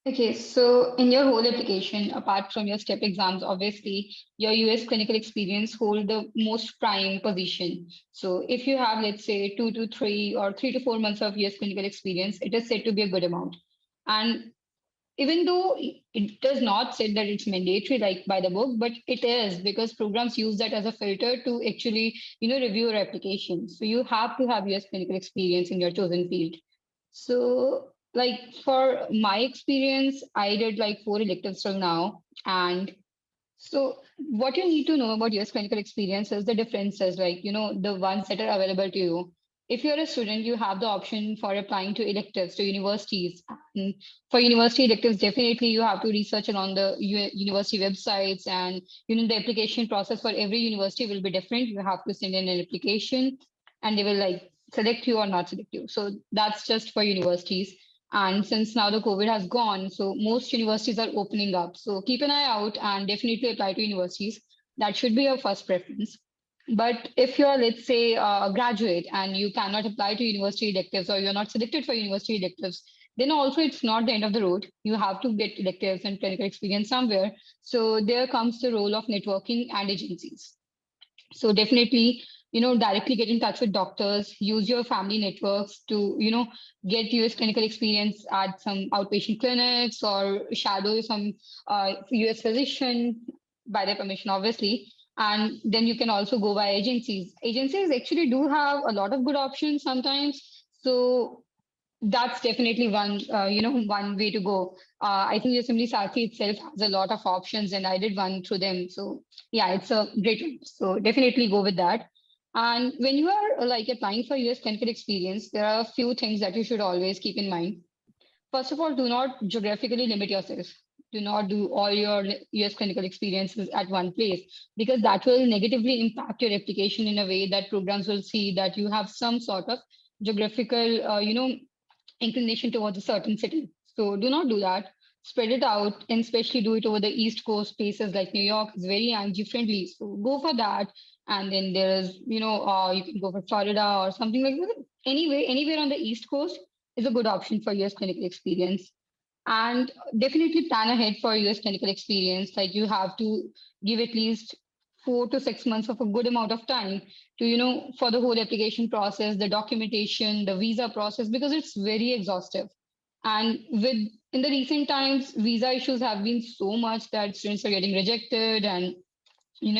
Okay, so in your whole application, apart from your step exams, obviously your US clinical experience hold the most prime position. So if you have, let's say, 2 to 3 or 3 to 4 months of US clinical experience, it is said to be a good amount. And even though it does not say that it's mandatory like by the book, but it is because programs use that as a filter to actually, review your application. So you have to have US clinical experience in your chosen field. So, like for my experience, I did like 4 electives till now. And so, what you need to know about US clinical experience is the differences, like, the ones that are available to you. If you're a student, you have the option for applying to electives to universities. And for university electives, definitely you have to research on the university websites, and the application process for every university will be different. You have to send in an application, and they will like select you or not select you. So that's just for universities. And since now the COVID has gone, so most universities are opening up. So keep an eye out and definitely apply to universities. That should be your first preference. But if you're, let's say, a graduate and you cannot apply to university electives, or you're not selected for university electives, then also it's not the end of the road. You have to get electives and clinical experience somewhere. So there comes the role of networking and agencies. So definitely, directly get in touch with doctors, use your family networks to, get US clinical experience at some outpatient clinics or shadow some US physician by their permission, obviously. And then you can also go by agencies. Agencies actually do have a lot of good options sometimes. So that's definitely one way to go. I think Yosemite Saki itself has a lot of options, and I did one through them. So yeah, it's a great one. So definitely go with that. And when you are like applying for US clinical experience, there are a few things that you should always keep in mind. First of all, do not geographically limit yourself. Do not do all your US clinical experiences at one place, because that will negatively impact your application in a way that programs will see that you have some sort of geographical, inclination towards a certain city. So do not do that. Spread it out, and especially do it over the East Coast places like New York is very IMG friendly. So go for that. And then there is, you can go for Florida or something like that. Anyway, anywhere on the East Coast is a good option for US clinical experience. And definitely plan ahead for US clinical experience. Like you have to give at least 4 to 6 months of a good amount of time to, for the whole application process, the documentation, the visa process, because it's very exhaustive. And with in the recent times, visa issues have been so much that students are getting rejected and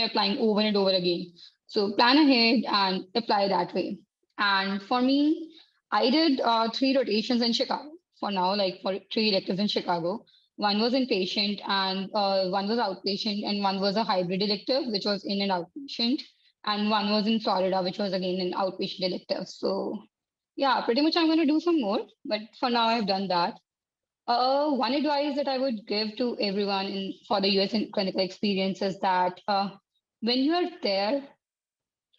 applying over and over again. So plan ahead and apply that way. And for me, I did 3 rotations in Chicago for now, like for 3 electives in Chicago. One was inpatient, and one was outpatient, and one was a hybrid elective, which was in and outpatient, and one was in Florida, which was again an outpatient elective. So yeah, pretty much I'm going to do some more, but for now I've done that. One advice that I would give to everyone for the US in clinical experience is that when you are there,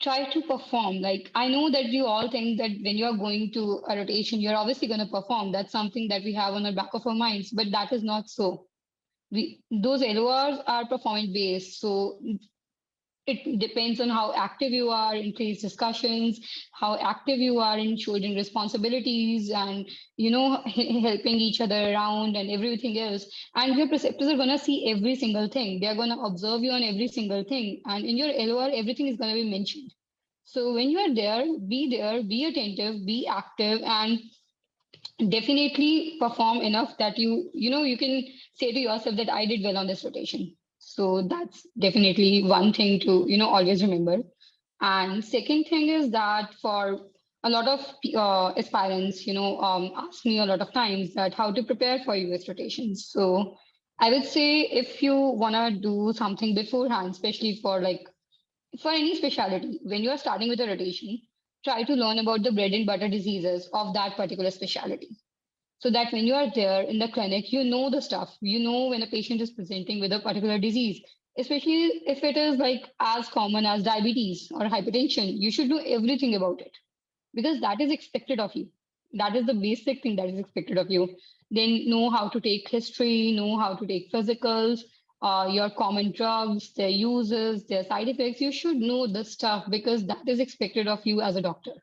try to perform. Like, I know that you all think that when you are going to a rotation, you're obviously going to perform. That's something that we have on the back of our minds, but that is not so. Those LORs are performance based. So it depends on how active you are in case discussions, how active you are in shouldering responsibilities, and helping each other around and everything else. And your preceptors are going to see every single thing. They're going to observe you on every single thing, and in your LOR everything is going to be mentioned. So when you are there, be attentive, be active, and definitely perform enough that you can say to yourself that I did well on this rotation. So that's definitely one thing to always remember. And second thing is that for a lot of aspirants, ask me a lot of times that how to prepare for US rotations. So I would say if you want to do something beforehand, especially for any specialty, when you are starting with a rotation, try to learn about the bread and butter diseases of that particular specialty, so that when you are there in the clinic, you know the stuff. You know when a patient is presenting with a particular disease, especially if it is like as common as diabetes or hypertension. You should know everything about it, because that is expected of you. That is the basic thing that is expected of you. Then know how to take history, know how to take physicals, your common drugs, their uses, their side effects. You should know this stuff because that is expected of you as a doctor.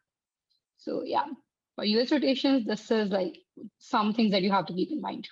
So yeah, for US rotations, this is like some things that you have to keep in mind.